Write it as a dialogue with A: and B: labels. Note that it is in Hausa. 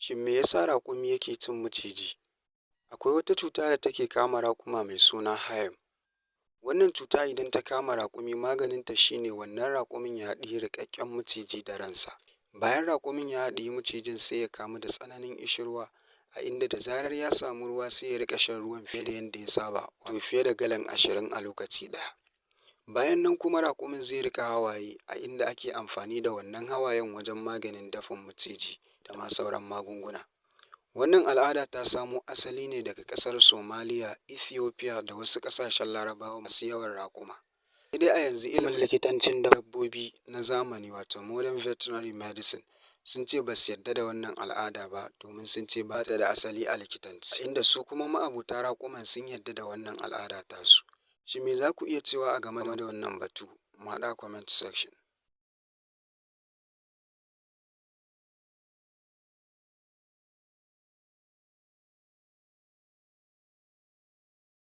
A: Shin me yasa raƙumi yake cin maciji? Akwai wata cuta da take kama raƙuma mai suna HIM. Wannan cuta idan ta kama raƙumi maganinta shi ne wannan raƙumin ya haɗiyi riƙaƙƙen maciji da ransa. Bayan raƙumin ya haɗiyi macijin sai ya kamu da tsananin ƙishirwa, a inda da zarar ya samu ruwa sai ya riƙa shan ruwan fiye da yadda ya saba, wato fiye da galan 20 a lokaci ɗaya. Bayan nan kuma raƙumin zai riƙa hawaye, a inda ake amfani da wannan hawayen wajen maganin dafin maciji da ma sauran magunguna. Wannan al'ada ta samo asali ne daga ƙasar Somaliya, Ethiopia da wasu ƙasashen Larabawa masu yawan raƙuma. Sai dai a yanzu ilimin likitancin dabbobi na zamani wato modern veterinary medicine sun ce ba su yarda da wannan al'ada ba, domin sun ce ba ta da asali a likitanci, inda su kuma ma'abuta raƙuman sun yarda da wannan al'ada tasu. Shin me za ku iya cewa a game da wannan batu? Mu haɗu a comment section.